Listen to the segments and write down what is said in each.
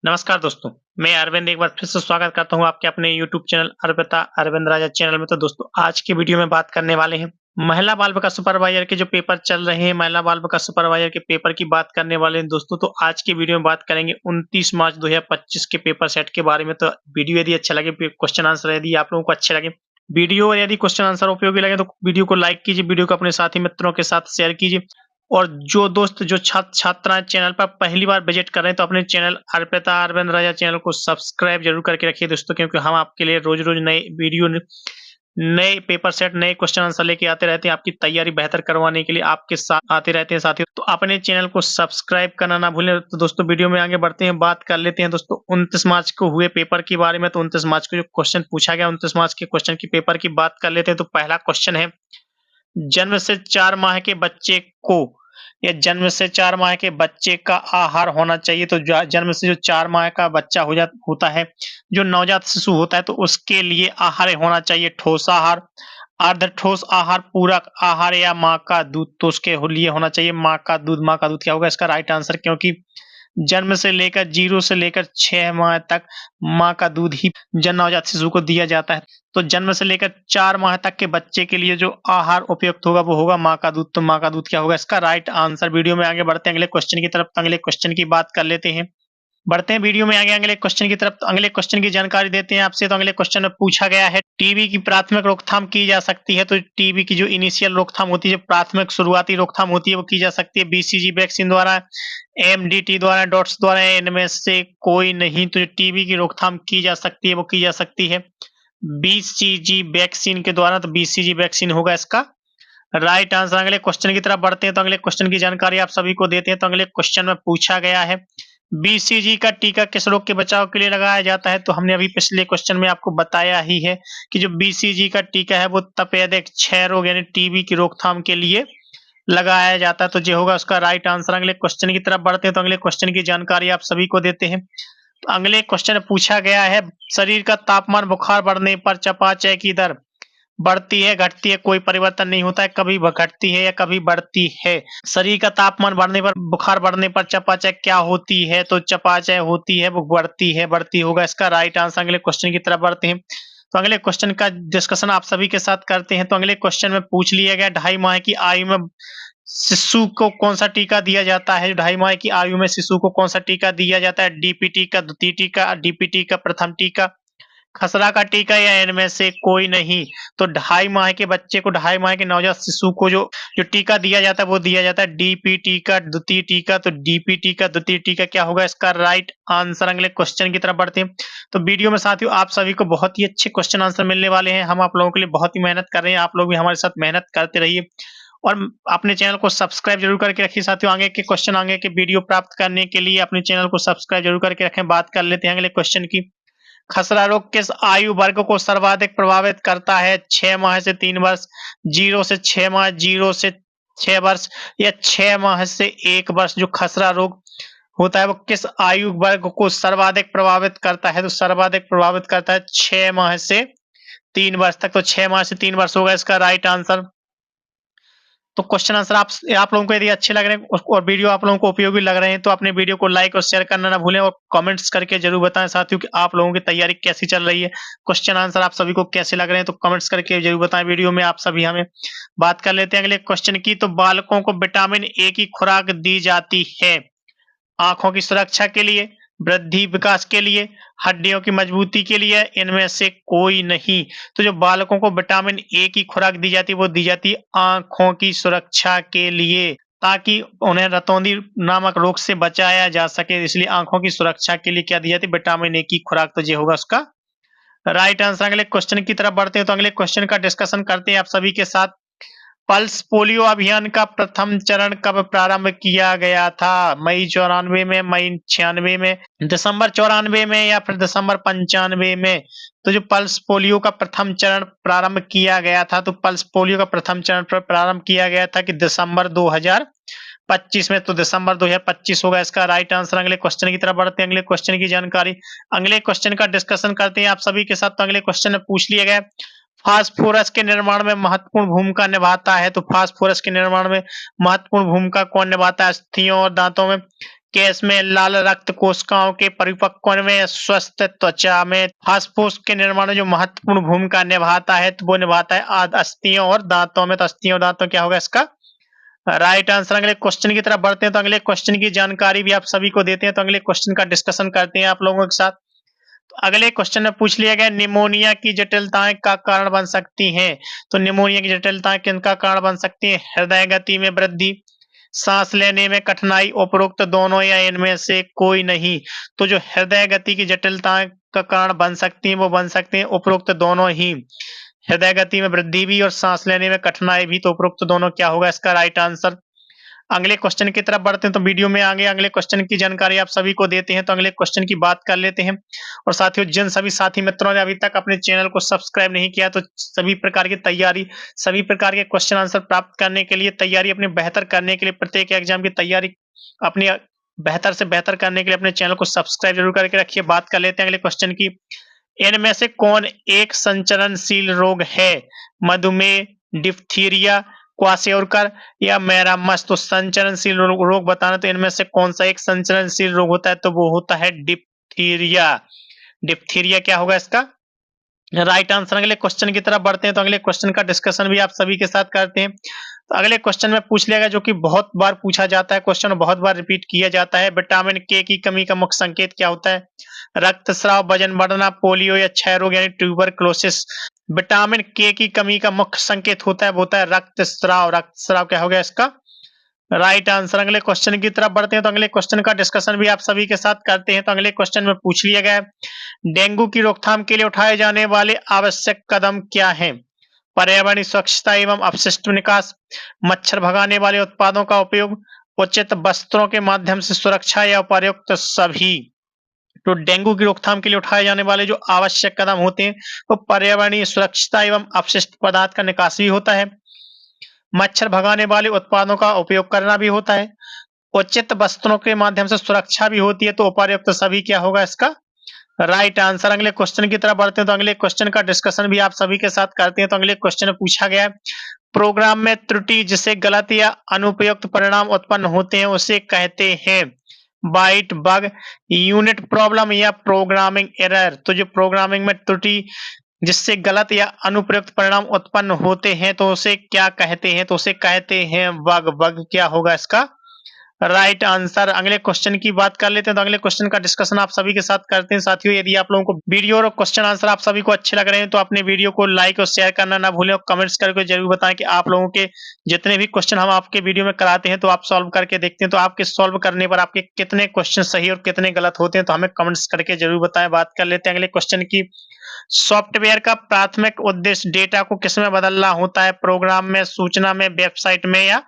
नमस्कार दोस्तों, मैं अरविंद एक बार फिर से स्वागत करता हूँ आपके अपने यूट्यूब चैनल अरबिता अरविंद राजा चैनल में। तो दोस्तों आज की वीडियो में बात करने वाले हैं महिला बाल विकास सुपरवाइजर के जो पेपर चल रहे हैं, महिला बाल विकास सुपरवाइजर के पेपर की बात करने वाले हैं दोस्तों। तो आज की वीडियो में बात करेंगे 29 मार्च 2025 के पेपर सेट के बारे में। तो वीडियो यदि अच्छा लगे, क्वेश्चन आंसर यदि आप लोगों को अच्छे लगे, वीडियो यदि क्वेश्चन आंसर उपयोगी लगे तो वीडियो को लाइक कीजिए, वीडियो को अपने साथी मित्रों के साथ शेयर कीजिए। और जो दोस्त जो छात्र छात्राएं चैनल पर पहली बार विजिट कर रहे हैं तो अपने चैनल अर्पिता अरविंद राजा चैनल को सब्सक्राइब जरूर करके रखिए दोस्तों, क्योंकि हम आपके लिए रोज रोज नए वीडियो, नए पेपर सेट, नए क्वेश्चन आंसर लेके आते रहते हैं। आपकी तैयारी बेहतर करवाने के लिए आपके साथ आते रहते हैं साथियों। तो अपने चैनल को सब्सक्राइब करना ना भूलें। तो दोस्तों वीडियो में आगे बढ़ते हैं, बात कर लेते हैं दोस्तों 29 मार्च को हुए पेपर के बारे में। तो 29 मार्च को जो क्वेश्चन पूछा गया, 29 मार्च के क्वेश्चन की पेपर की बात कर लेते हैं। तो पहला क्वेश्चन है, जन्म से 4 माह के बच्चे को या जन्म से 4 माह के बच्चे का आहार होना चाहिए। तो जन्म से जो 4 माह का बच्चा होता है, जो नवजात शिशु होता है, तो उसके लिए आहार होना चाहिए ठोस आहार, अर्ध ठोस आहार, पूरक आहार या माँ का दूध। तो उसके लिए होना चाहिए माँ का दूध। माँ का दूध क्या होगा इसका राइट आंसर, क्योंकि जन्म से लेकर 0 से लेकर 6 माह तक माँ का दूध ही नवजात शिशु को दिया जाता है। तो जन्म से लेकर 4 माह तक के बच्चे के लिए जो आहार उपयुक्त होगा वो होगा माँ का दूध। तो माँ का दूध क्या होगा इसका राइट आंसर। वीडियो में आगे बढ़ते हैं अगले क्वेश्चन की तरफ। तो अगले क्वेश्चन की बात कर लेते हैं, बढ़ते हैं वीडियो में आगे अगले क्वेश्चन की तरफ। तो अगले क्वेश्चन की जानकारी देते हैं आपसे। तो अगले क्वेश्चन में पूछा गया है, टीबी की प्राथमिक रोकथाम की जा सकती है। तो टीबी की जो इनिशियल रोकथाम होती है, जो प्राथमिक शुरुआती रोकथाम होती है, वो की जा सकती है बीसीजी वैक्सीन द्वारा, एमडीटी द्वारा, डॉट्स द्वारा, इनमें से कोई नहीं। तो जो टीबी की रोकथाम की जा सकती है वो की जा सकती है बीसीजी वैक्सीन के द्वारा। तो बीसीजी वैक्सीन होगा इसका राइट आंसर। अगले क्वेश्चन की तरफ बढ़ते हैं। तो अगले क्वेश्चन की जानकारी आप सभी को देते हैं। तो अगले क्वेश्चन में पूछा गया है, बीसीजी का टीका किस रोग के बचाव के लिए लगाया जाता है। तो हमने अभी पिछले क्वेश्चन में आपको बताया ही है कि जो बीसीजी का टीका है वो तपेदिक क्षय रोग यानी टीबी की रोकथाम के लिए लगाया जाता है। तो ये होगा उसका राइट आंसर। अगले क्वेश्चन की तरफ बढ़ते हैं। तो अगले क्वेश्चन की जानकारी आप सभी को देते हैं। तो अगले क्वेश्चन में पूछा गया है, शरीर का तापमान बुखार बढ़ने पर चयापचय की दर बढ़ती है घटती है, कोई परिवर्तन नहीं होता है, कभी घटती है या कभी बढ़ती है। शरीर का तापमान बढ़ने पर, बुखार बढ़ने पर चयापचय क्या होती है। तो चयापचय होती है वो बढ़ती है, बढ़ती होगा इसका राइट आंसर। अगले क्वेश्चन की तरफ बढ़ते हैं। तो अगले क्वेश्चन का डिस्कशन आप सभी के साथ करते हैं। तो अगले क्वेश्चन में पूछ लिया गया, 2.5 माह की आयु में शिशु को कौन सा टीका दिया जाता है। 2.5 माह की आयु में शिशु को कौन सा टीका दिया जाता है, डीपीटी का द्वितीय टीका, डीपीटी का प्रथम टीका, खसरा का टीका या इनमें से कोई नहीं। तो 2.5 माह के बच्चे को, 2.5 माह के नवजात शिशु को जो जो टीका दिया जाता है वो दिया जाता है डीपीटी का द्वितीय टीका। तो डीपीटी का द्वितीय टीका क्या होगा इसका राइट आंसर। अगले क्वेश्चन की तरफ बढ़ते हैं। तो वीडियो में साथियों आप सभी को बहुत ही अच्छे क्वेश्चन आंसर मिलने वाले हैं। हम आप लोगों के लिए बहुत ही मेहनत कर रहे हैं, आप लोग भी हमारे साथ मेहनत करते रहिए और अपने चैनल को सब्सक्राइब जरूर करके रखिए साथियों। आगे के क्वेश्चन, आगे के वीडियो प्राप्त करने के लिए अपने चैनल को सब्सक्राइब जरूर करके रखें। बात कर लेते हैं अगले क्वेश्चन की, खसरा रोग किस आयु वर्ग को सर्वाधिक प्रभावित करता है। 6 माह से 3 वर्ष, 0 से 6 माह, 0 से 6 वर्ष या 6 माह से 1 वर्ष। जो खसरा रोग होता है वो किस आयु वर्ग को सर्वाधिक प्रभावित करता है। तो सर्वाधिक प्रभावित करता है 6 माह से 3 वर्ष तक। तो 6 माह से 3 वर्ष होगा इसका राइट आंसर। तो क्वेश्चन आंसर आप लोगों को यदि अच्छे लग रहे हैं और वीडियो आप लोगों को उपयोगी लग रहे हैं तो अपने वीडियो को लाइक और शेयर करना ना भूलें और कमेंट्स करके जरूर बताएं साथियों कि आप लोगों की तैयारी कैसी चल रही है, क्वेश्चन आंसर आप सभी को कैसे लग रहे हैं। तो कमेंट्स करके जरूर बताएं। वीडियो में आप सभी हमें बात कर लेते हैं अगले क्वेश्चन की। तो बालकों को विटामिन ए की खुराक दी जाती है आंखों की सुरक्षा के लिए, वृद्धि विकास के लिए, हड्डियों की मजबूती के लिए, इनमें से कोई नहीं। तो जो बालकों को विटामिन ए की खुराक दी जाती है वो दी जाती है आंखों की सुरक्षा के लिए, ताकि उन्हें रतौंधी नामक रोग से बचाया जा सके। इसलिए आंखों की सुरक्षा के लिए क्या दी जाती है, विटामिन ए की खुराक। तो ये होगा उसका राइट आंसर। अगले क्वेश्चन की तरफ बढ़ते हैं। तो अगले क्वेश्चन का डिस्कशन करते हैं आप सभी के साथ। पल्स पोलियो अभियान का प्रथम चरण कब प्रारंभ किया गया था। मई 94 में, मई 96 में, दिसंबर 94 में या फिर दिसंबर 95 में। तो जो पल्स पोलियो का प्रथम चरण प्रारंभ किया गया था, तो पल्स पोलियो का प्रथम चरण प्रारंभ किया गया था कि दिसंबर 2025 में। तो दिसंबर 2025 होगा इसका राइट आंसर। अगले क्वेश्चन की तरफ बढ़ते हैं। अगले क्वेश्चन की जानकारी, अगले क्वेश्चन का डिस्कशन करते हैं आप सभी के साथ। तो अगले क्वेश्चन में पूछ लिया गया, फास्फोरस के निर्माण में महत्वपूर्ण भूमिका निभाता है। तो फास्फोरस के निर्माण में महत्वपूर्ण भूमिका कौन निभाता है, अस्थियों और दांतों में। केस में, लाल रक्त कोशिकाओं के परिपक्वन में, स्वस्थ त्वचा में, फूसफूस के निर्माण में जो महत्वपूर्ण भूमिका निभाता है तो वो निभाता है अस्थियों और दांतों में। तो अस्थियों और दांतों क्या होगा इसका राइट आंसर। अगले क्वेश्चन की तरफ बढ़ते हैं। तो अगले क्वेश्चन की जानकारी भी आप सभी को देते हैं। तो अगले क्वेश्चन का डिस्कशन करते हैं आप लोगों के साथ। तो अगले क्वेश्चन में पूछ लिया गया निमोनिया की जटिलताएं का कारण बन सकती हैं। तो निमोनिया की जटिलताएं किनका कारण बन सकती हैं? हृदय गति में वृद्धि, सांस लेने में कठिनाई, उपरोक्त दोनों या इनमें से कोई नहीं। तो जो हृदय गति की जटिलताएं का कारण बन सकती हैं वो बन सकती हैं उपरोक्त दोनों ही। हृदय गति में वृद्धि भी और सांस लेने में कठिनाई भी। तो उपरोक्त दोनों क्या होगा इसका राइट आंसर। अगले क्वेश्चन की तरफ बढ़ते हैं। तो वीडियो में आगे अगले क्वेश्चन की जानकारी आप सभी को देते हैं। तो अगले क्वेश्चन की बात कर लेते हैं। और साथियों, जिन सभी साथी मित्रों ने अभी तक अपने चैनल को सब्सक्राइब नहीं किया तो सभी प्रकार की तैयारी, सभी प्रकार के क्वेश्चन आंसर प्राप्त करने के लिए, तैयारी अपनी बेहतर करने के लिए, प्रत्येक एग्जाम की तैयारी अपनी बेहतर से बेहतर करने के लिए अपने चैनल को सब्सक्राइब जरूर करके रखिए। बात कर लेते हैं अगले क्वेश्चन की। इनमें से कौन एक संचरणशील रोग है? मधुमेह, डिप्थीरिया, क्वाशोर्कर या मैरामस। तो संचरणशील रोग बताना, तो इनमें से कौन सा एक संचरणशील रोग होता है? तो वो होता है डिप्थीरिया। डिप्थीरिया क्या होगा इसका राइट आंसर। अगले क्वेश्चन की तरफ बढ़ते हैं। तो अगले क्वेश्चन का डिस्कशन भी आप सभी के साथ करते हैं। तो अगले क्वेश्चन में पूछ लिया गया, जो कि बहुत बार पूछा जाता है क्वेश्चन, बहुत बार रिपीट किया जाता है। विटामिन के की कमी का मुख्य संकेत क्या होता है? रक्तस्राव, वजन बढ़ना, पोलियो या क्षय रोग यानी ट्यूबरक्लोसिस। विटामिन के की कमी का मुख्य संकेत होता है वो होता है रक्तस्राव। रक्तस्राव क्या हो गया इसका राइट आंसर। अगले क्वेश्चन की तरफ बढ़ते हैं। तो अगले क्वेश्चन का डिस्कशन भी आप सभी के साथ करते हैं। तो अगले क्वेश्चन में पूछ लिया गया है डेंगू की रोकथाम के लिए उठाए जाने वाले आवश्यक कदम क्या हैं? पर्यावरणीय स्वच्छता एवं अपशिष्ट निकास, मच्छर भगाने वाले उत्पादों का उपयोग, उचित वस्त्रों के माध्यम से सुरक्षा या उपर्युक्त सभी। तो डेंगू की रोकथाम के लिए उठाए जाने वाले जो आवश्यक कदम होते हैं वो पर्यावरणीय सुरक्षता एवं अपशिष्ट पदार्थ का निकास भी होता है, मच्छर भगाने वाले उत्पादों का उपयोग करना भी होता है, उचित वस्त्रों के माध्यम से सुरक्षा भी होती है। तो उपर्युक्त सभी क्या होगा इसका राइट आंसर। अगले क्वेश्चन की तरफ बढ़ते हैं। तो अगले क्वेश्चन का डिस्कशन भी आप सभी के साथ करते हैं। तो अगले क्वेश्चन में पूछा गया है प्रोग्राम में त्रुटि जिसे गलत या अनुपयुक्त परिणाम उत्पन्न होते हैं उसे कहते हैं बाइट, बग, यूनिट प्रॉब्लम या प्रोग्रामिंग एरर। तो जो प्रोग्रामिंग में त्रुटि जिससे गलत या अनुपयुक्त परिणाम उत्पन्न होते हैं तो उसे क्या कहते हैं? तो उसे कहते हैं बग। बग क्या होगा इसका राइट आंसर। अगले क्वेश्चन की बात कर लेते हैं। तो अगले क्वेश्चन का डिस्कशन आप सभी के साथ करते हैं। साथियों, यदि आप लोगों को वीडियो और क्वेश्चन आंसर आप सभी को अच्छे लग रहे हैं तो अपने वीडियो को लाइक और शेयर करना ना भूलें और कमेंट्स करके जरूर बताएं कि आप लोगों के जितने भी क्वेश्चन हम आपके वीडियो में कराते हैं तो आप सॉल्व करके देखते हैं, तो आपके सॉल्व करने पर आपके कितने क्वेश्चन सही और कितने गलत होते हैं तो हमें कमेंट्स करके जरूर बताएं। बात कर लेते हैं अगले क्वेश्चन की। सॉफ्टवेयर का प्राथमिक उद्देश्य डेटा को किसमें बदलना होता है? प्रोग्राम में, सूचना में, वेबसाइट में या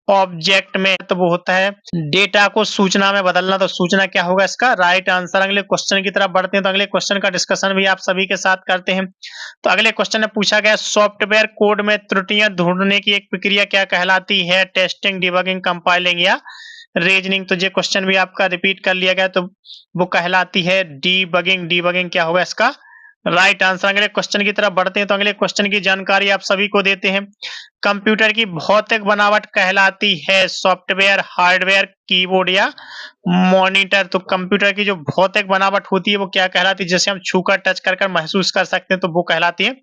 ऑब्जेक्ट में? तो वो होता है डेटा को सूचना में बदलना। तो सूचना क्या होगा इसका राइट आंसर। अगले क्वेश्चन की तरफ बढ़ते हैं। तो अगले क्वेश्चन का डिस्कशन भी आप सभी के साथ करते हैं। तो अगले क्वेश्चन में पूछा गया सॉफ्टवेयर कोड में त्रुटियां ढूंढने की एक प्रक्रिया क्या कहलाती है? टेस्टिंग, डिबगिंग, कंपाइलिंग या रीजनिंग। तो ये क्वेश्चन भी आपका रिपीट कर लिया गया तो वो कहलाती है डीबगिंग। डीबगिंग क्या होगा इसका राइट आंसर। अगले क्वेश्चन की तरफ बढ़ते हैं। तो अगले क्वेश्चन की जानकारी आप सभी को देते हैं। कंप्यूटर की भौतिक बनावट कहलाती है सॉफ्टवेयर, हार्डवेयर, कीबोर्ड या मॉनिटर। तो कंप्यूटर की जो भौतिक बनावट होती है वो क्या कहलाती है? जैसे हम छूकर टच कर महसूस कर सकते हैं तो वो कहलाती है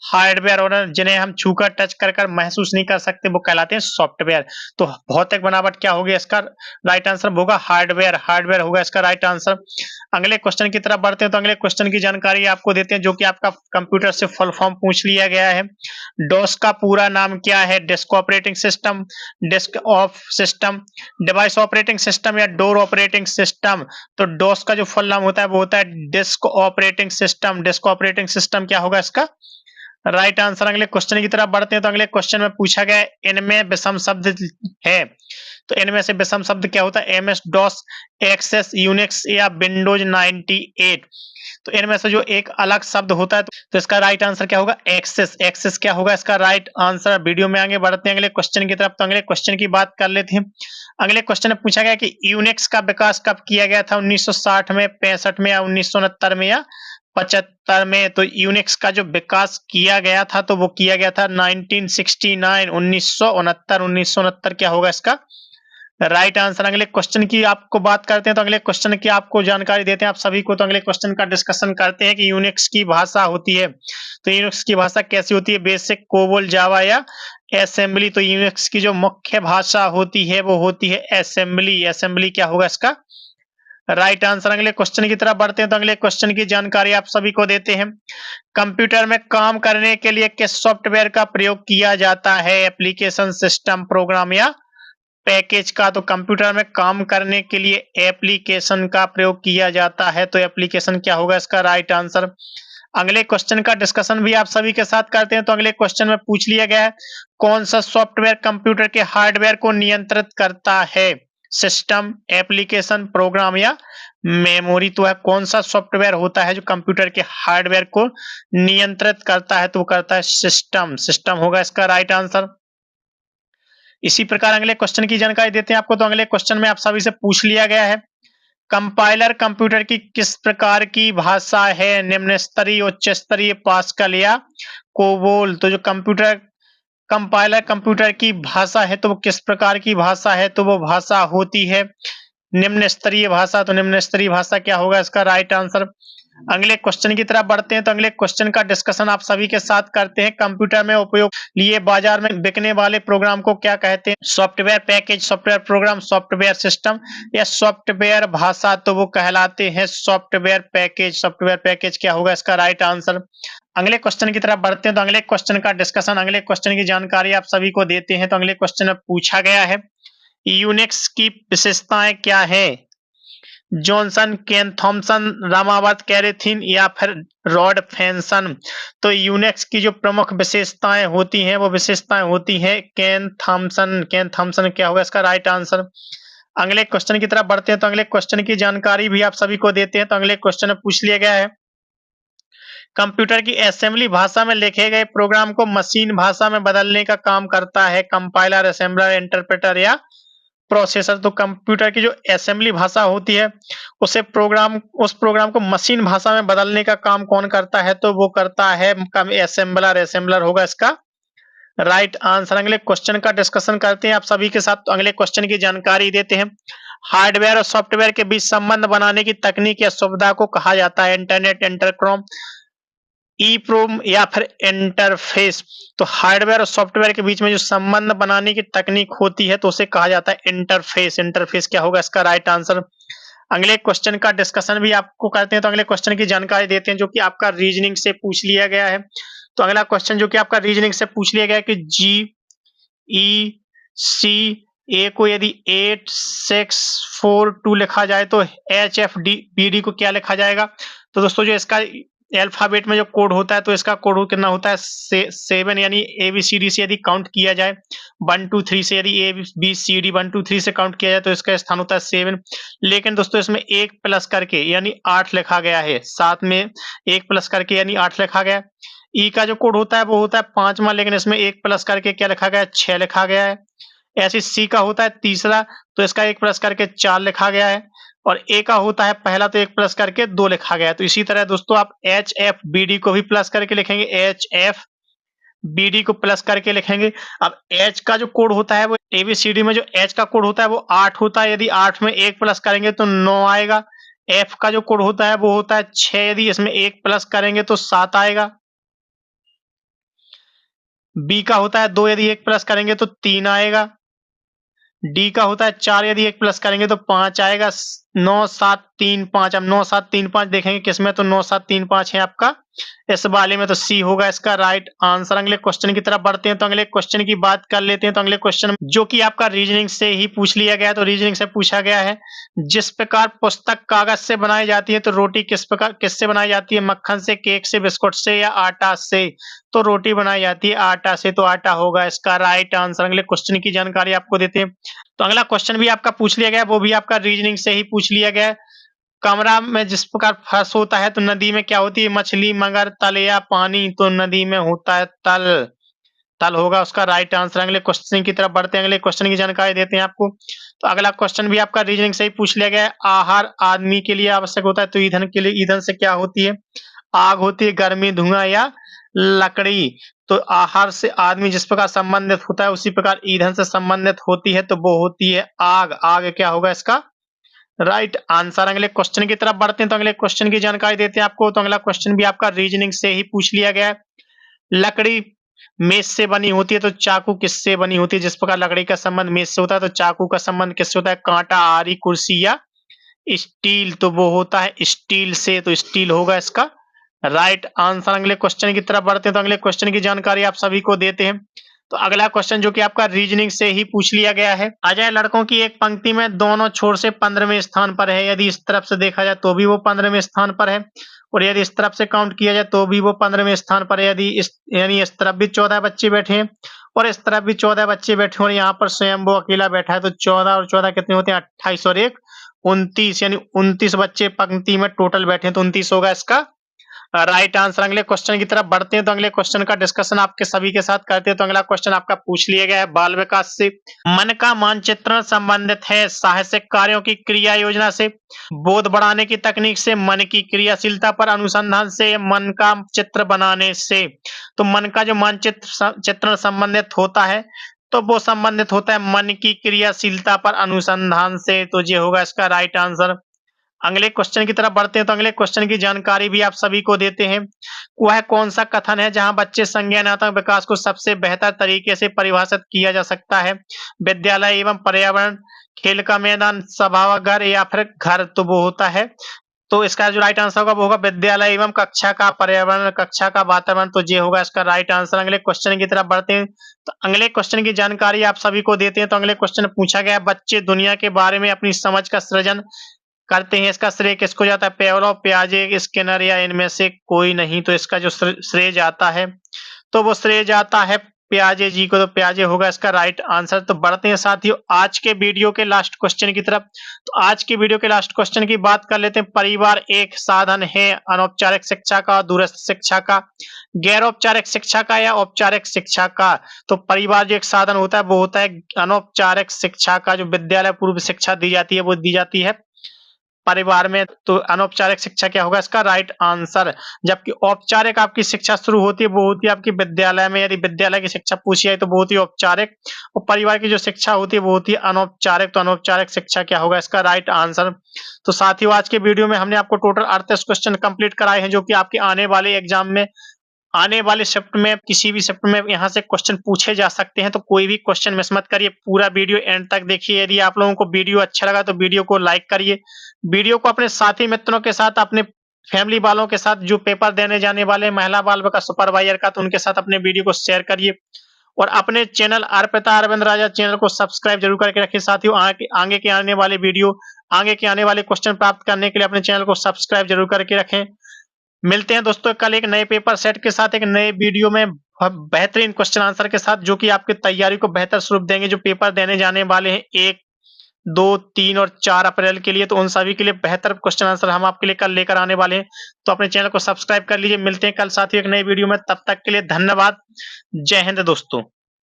हार्डवेयर, और जिन्हें हम छूकर टच कर महसूस नहीं कर सकते वो कहलाते हैं सॉफ्टवेयर। तो भौतिक बनावट क्या होगी इसका राइट आंसर होगा हार्डवेयर। हार्डवेयर होगा इसका राइट आंसर। अगले क्वेश्चन की तरफ बढ़ते हैं। तो अगले क्वेश्चन की जानकारी आपको देते हैं जो कि आपका कंप्यूटर से फुल फॉर्म पूछ लिया गया है। डॉस का पूरा नाम क्या है? Desk operating system, desk of system, device operating system या डोर ऑपरेटिंग सिस्टम। तो डॉस का जो फुल नाम होता है वो होता है desk operating system. Desk operating system क्या होगा इसका राइट आंसर। अगले क्वेश्चन की तरफ बढ़ते हैं। तो अगले क्वेश्चन में पूछा गया इनमें विषम शब्द है तो इनमें से विषम शब्द क्या होता है? एमएस डॉस, एक्सेस, यूनिक्स या विंडोज 98। तो इनमें से जो एक अलग शब्द होता है तो इसका राइट आंसर क्या होगा? एक्सेस। एक्सेस क्या होगा इसका राइट आंसर। वीडियो में आगे बढ़ते हैं अगले क्वेश्चन की तरफ। तो अगले क्वेश्चन की बात कर लेते हैं। अगले क्वेश्चन में पूछा गया कि यूनिक्स का विकास कब किया गया था? 1960 में, 65 में या 1969 में या 75 में? तो यूनिक्स का जो विकास किया गया था तो वो किया गया था 1969, 1969। 1969 क्या होगा इसका राइट आंसर। अगले क्वेश्चन की आपको बात करते हैं तो अगले क्वेश्चन की आपको जानकारी देते हैं आप सभी को। तो अगले क्वेश्चन का डिस्कशन करते हैं कि यूनिक्स की भाषा होती है तो यूनिक्स की भाषा कैसी होती है, बेसिक, कोबोल, जावा या असेंबली। तो यूनिक्स की जो मुख्य भाषा होती है वो होती है असेंबली। असेंबली क्या होगा इसका राइट आंसर। अगले क्वेश्चन की तरफ बढ़ते हैं तो अगले क्वेश्चन की जानकारी आप सभी को देते हैं। कंप्यूटर में काम करने के लिए किस सॉफ्टवेयर का प्रयोग किया जाता है, एप्लीकेशन, सिस्टम, प्रोग्राम या पैकेज का। तो कंप्यूटर में काम करने के लिए एप्लीकेशन का प्रयोग किया जाता है तो एप्लीकेशन क्या होगा इसका राइट आंसर। अगले क्वेश्चन का डिस्कशन भी आप सभी के साथ करते हैं तो अगले क्वेश्चन में पूछ लिया गया है कौन सा सॉफ्टवेयर कंप्यूटर के हार्डवेयर को नियंत्रित करता है, सिस्टम, एप्लीकेशन, प्रोग्राम या मेमोरी। तो है कौन सा सॉफ्टवेयर होता है जो कंप्यूटर के हार्डवेयर को नियंत्रित करता है, तो करता है सिस्टम। सिस्टम होगा इसका राइट आंसर। इसी प्रकार अगले क्वेश्चन की जानकारी देते हैं आपको। तो अगले क्वेश्चन में आप सभी से पूछ लिया गया है कंपाइलर कंप्यूटर की किस प्रकार की भाषा है, निम्न स्तरीय, उच्च स्तरीय, पास्कल या कोबोल। तो जो कंपाइलर कंप्यूटर की भाषा है तो वो किस प्रकार की भाषा है, तो वो भाषा होती है निम्न स्तरीय भाषा। तो निम्न स्तरीय भाषा क्या होगा इसका राइट आंसर। अगले क्वेश्चन की तरफ बढ़ते हैं तो अगले क्वेश्चन का डिस्कशन आप सभी के साथ करते हैं। कंप्यूटर में उपयोग लिए बाजार में बिकने वाले प्रोग्राम को क्या कहते हैं, software package, software program, software system या सॉफ्टवेयर भाषा। तो वो कहलाते हैं सॉफ्टवेयर पैकेज। सॉफ्टवेयर पैकेज क्या होगा इसका राइट आंसर। अगले क्वेश्चन की तरफ बढ़ते हैं तो अगले क्वेश्चन का डिस्कशन, अगले क्वेश्चन की जानकारी आप सभी को देते हैं। तो अगले क्वेश्चन में पूछा गया है यूनिक्स की विशेषताएं क्या है, जॉनसन, केन थॉमसन, रामावर्त, कैरेथिन या फिर रॉड फेंसन। तो यूनिक्स की जो प्रमुख विशेषताएं होती हैं वो विशेषताएं होती हैं केन थॉमसन। केन थॉमसन क्या होगा इसका राइट आंसर। अगले क्वेश्चन की तरफ बढ़ते हैं तो अगले क्वेश्चन की जानकारी भी आप सभी को देते हैं। तो अगले क्वेश्चन में पूछ लिया गया है कंप्यूटर की असेंबली भाषा में लिखे गए प्रोग्राम को मशीन भाषा में बदलने का काम करता है कंपाइलर, असेंबलर, इंटरप्रेटर या प्रोसेसर। तो कंप्यूटर की जो असेंबली भाषा होती है उस प्रोग्राम को मशीन भाषा में बदलने का काम कौन करता है, तो वो करता है असेंबलर। असेंबलर होगा इसका राइट आंसर। अगले क्वेश्चन का डिस्कशन करते हैं आप सभी के साथ। तो अगले क्वेश्चन की जानकारी देते हैं हार्डवेयर और सॉफ्टवेयर के बीच संबंध बनाने की तकनीक या सुविधा को कहा जाता है इंटरनेट, इंटरक्रोम, ईप्रोम या फिर इंटरफेस। तो हार्डवेयर और सॉफ्टवेयर के बीच में जो संबंध बनाने की तकनीक होती है तो उसे कहा जाता है इंटरफेस। इंटरफेस क्या होगा इसका राइट आंसर। अगले क्वेश्चन का डिस्कशन भी आपको करते हैं तो अगले क्वेश्चन की जानकारी देते हैं जो कि आपका रीजनिंग से पूछ लिया गया है। तो अगला क्वेश्चन जो कि आपका रीजनिंग से पूछ लिया गया है कि GEC को यदि 8642 लिखा जाए तो HFBD को क्या लिखा जाएगा। तो दोस्तों जो इसका अल्फाबेट में जो कोड होता है तो इसका कोड कितना होता है 7, यानी ABCD से यदि काउंट किया जाए 1 2 3 से, यदि ABCD 1 2 3 से काउंट किया जाए तो इसका स्थान होता है 7। लेकिन दोस्तों इसमें 1 प्लस करके यानी 8 लिखा गया है, साथ में 1 प्लस करके यानी 8 लिखा गया है। ई का जो कोड होता है वो होता है 5वां, लेकिन इसमें 1 प्लस करके क्या लिखा गया है 6 लिखा गया है। ऐसे सी का होता है 3रा तो इसका 1 प्लस करके 4 लिखा गया है। और ए का होता है पहला तो 1 प्लस करके 2 लिखा गया है। तो इसी तरह दोस्तों आप HFBD को भी प्लस करके लिखेंगे, HFBD को प्लस करके लिखेंगे। अब H का जो कोड होता है वो ABCD में जो H का कोड होता है वो 8 होता है, यदि 8 में 1 प्लस करेंगे तो 9 आएगा। F का जो कोड होता है वो होता है 6, यदि इसमें 1 प्लस करेंगे तो 7 आएगा। B का होता है 2, यदि 1 प्लस करेंगे तो 3 आएगा। D का होता है 4, यदि 1 प्लस करेंगे तो 5 आएगा। 9 7 3 5, अब 9 7 3 5 देखेंगे किसमें, तो 9 7 3 5 है आपका इस वाले में, तो सी होगा इसका राइट आंसर। अगले क्वेश्चन की तरफ बढ़ते हैं तो अगले क्वेश्चन की बात कर लेते हैं। तो अगले क्वेश्चन जो कि आपका रीजनिंग से ही पूछ लिया गया है, तो रीजनिंग से पूछा गया है जिस प्रकार पुस्तक कागज से बनाई जाती है तो रोटी किससे बनाई जाती है, मक्खन से, केक से, बिस्कुट से या आटा से। तो रोटी बनाई जाती है आटा से, तो आटा होगा इसका राइट आंसर। अगले क्वेश्चन की जानकारी आपको देते हैं। तो अगला क्वेश्चन भी आपका पूछ लिया गया है, वो भी आपका रीजनिंग से ही पूछ लिया गया है। कमरा में जिस प्रकार फर्श होता है तो नदी में क्या होती है, मछली, मगर, तल या पानी। तो नदी में होता है तल, तल होगा उसका राइट आंसर। अगले क्वेश्चन की तरफ बढ़ते हैं, अगले क्वेश्चन की जानकारी देते हैं आपको। तो अगला क्वेश्चन भी आपका रीजनिंग से ही पूछ लिया गया है। आहार आदमी के लिए आवश्यक होता है तो ईंधन के लिए ईंधन से क्या होती है, आग होती है, गर्मी, धुआं या लकड़ी, तो आहार से आदमी जिस प्रकार संबंधित होता है उसी प्रकार ईंधन से संबंधित होती है, तो वो होती है आग। आग क्या होगा इसका राइट आंसर। अगले क्वेश्चन की तरफ बढ़ते हैं, तो अगले क्वेश्चन की जानकारी देते हैं आपको। तो अगला क्वेश्चन भी आपका रीजनिंग से ही पूछ लिया गया है। लकड़ी मेज से बनी होती है, तो चाकू किससे बनी होती है? जिस प्रकार लकड़ी का संबंध मेज से होता है, तो चाकू का संबंध किससे होता है? कांटा, आरी, कुर्सी या स्टील, तो वो होता है स्टील से, तो स्टील होगा इसका राइट आंसर। अगले क्वेश्चन की तरफ बढ़ते हैं, तो अगले क्वेश्चन की जानकारी आप सभी को देते हैं। तो अगला क्वेश्चन जो कि आपका रीजनिंग से ही पूछ लिया गया है। आ जाए लड़कों की एक पंक्ति में दोनों छोर से 15वें स्थान पर है। यदि इस तरफ से देखा जाए तो भी वो 15वें स्थान पर है, और यदि इस तरफ से काउंट किया जाए तो भी वो 15वें स्थान पर है। यदि इस यानी इस तरफ भी 14 बच्चे बैठे हैं और इस तरफ भी 14 बच्चे बैठे हैं, और यहाँ पर स्वयं वो अकेला बैठा है, तो 14 और 14 कितने होते हैं? 28 और 1 29, यानी 29 बच्चे पंक्ति में टोटल बैठे हैं, तो 29 होगा इसका राइट आंसर। अगले क्वेश्चन की तरफ बढ़ते हैं, तो अगले क्वेश्चन का डिस्कशन आपके सभी के साथ करते हैं। तो अगला क्वेश्चन आपका पूछ लिया गया है बाल विकास से। मन का मानचित्रण संबंधित है साहसिक कार्यों की क्रिया योजना से, बोध बढ़ाने की तकनीक से, मन की क्रियाशीलता पर अनुसंधान से, मन का चित्र बनाने से। तो मन का जो मानचित्र चित्रण संबंधित होता है, तो वो संबंधित होता है मन की क्रियाशीलता पर अनुसंधान से, तो ये होगा इसका राइट आंसर। अगले क्वेश्चन की तरफ बढ़ते हैं, तो अगले क्वेश्चन की जानकारी भी आप सभी को देते हैं। वह कौन सा कथन है जहां बच्चे संज्ञानात्मक विकास को सबसे बेहतर तरीके से परिभाषित किया जा सकता है? विद्यालय एवं पर्यावरण, खेल का मैदान, सभागार या फिर घर, तो वो होता है, तो इसका जो राइट आंसर होगा वो होगा विद्यालय एवं कक्षा का पर्यावरण, कक्षा का वातावरण, तो ये होगा इसका राइट आंसर। अगले क्वेश्चन की तरफ बढ़ते हैं, तो अगले क्वेश्चन की जानकारी आप सभी को देते हैं। तो अगले क्वेश्चन पूछा गया, बच्चे दुनिया के बारे में अपनी समझ का सृजन करते हैं, इसका श्रेय किसको जाता है? पेवलोव, पियाजे, स्किनर या इनमें से कोई नहीं, तो इसका जो श्रेय जाता है, तो वो श्रेय जाता है पियाजे जी को, तो पियाजे होगा इसका राइट आंसर। तो बढ़ते हैं साथियों आज के वीडियो के लास्ट क्वेश्चन की तरफ। तो आज के वीडियो के लास्ट क्वेश्चन की बात कर लेते हैं। परिवार एक साधन है अनौपचारिक शिक्षा का, दूरस्थ शिक्षा का, गैर औपचारिक शिक्षा का या औपचारिक शिक्षा का? तो परिवार जो एक साधन होता है वो होता है अनौपचारिक शिक्षा का, जो विद्यालय पूर्व शिक्षा दी जाती है वो दी जाती है परिवार में। तो अनौपचारिक शिक्षा क्या होगा इसका राइट आंसर। जबकि औपचारिक आपकी शिक्षा शुरू होती है वो होती है आपकी विद्यालय में। यदि विद्यालय की शिक्षा पूछी जाए तो वो होती है औपचारिक, और परिवार की जो शिक्षा होती है वो होती है अनौपचारिक। तो अनौपचारिक शिक्षा क्या होगा इसका राइट आंसर। तो साथियों आज के वीडियो में हमने आपको टोटल 38 क्वेश्चन कंप्लीट कराए हैं, जो कि आपके आने वाले एग्जाम में, आने वाले शिफ्ट में, किसी भी शिफ्ट में यहाँ से क्वेश्चन पूछे जा सकते हैं। तो कोई भी क्वेश्चन मिस मत करिए, पूरा वीडियो एंड तक देखिए। यदि आप लोगों को वीडियो अच्छा लगा तो वीडियो को लाइक करिए, वीडियो को अपने साथी मित्रों के साथ, अपने फैमिली वालों के साथ, जो पेपर देने जाने वाले महिला बाल विकास सुपरवाइजर का, तो उनके साथ अपने वीडियो को शेयर करिए, और अपने चैनल अर्पिता अरविंद राजा चैनल को सब्सक्राइब जरूर करके रखिए। साथियों आगे के आने वाले वीडियो, आगे के आने वाले क्वेश्चन प्राप्त करने के लिए अपने चैनल को सब्सक्राइब जरूर करके रखें। मिलते हैं दोस्तों कल एक नए पेपर सेट के साथ, एक नए वीडियो में बेहतरीन क्वेश्चन आंसर के साथ, जो कि आपकी तैयारी को बेहतर स्वरूप देंगे। जो पेपर देने जाने वाले हैं 1, 2, 3 और 4 अप्रैल के लिए, तो उन सभी के लिए बेहतर क्वेश्चन आंसर हम आपके लिए कल लेकर आने वाले हैं। तो अपने चैनल को सब्सक्राइब कर लीजिए। मिलते हैं कल साथियों एक नए वीडियो में, तब तक के लिए धन्यवाद। जय हिंद दोस्तों।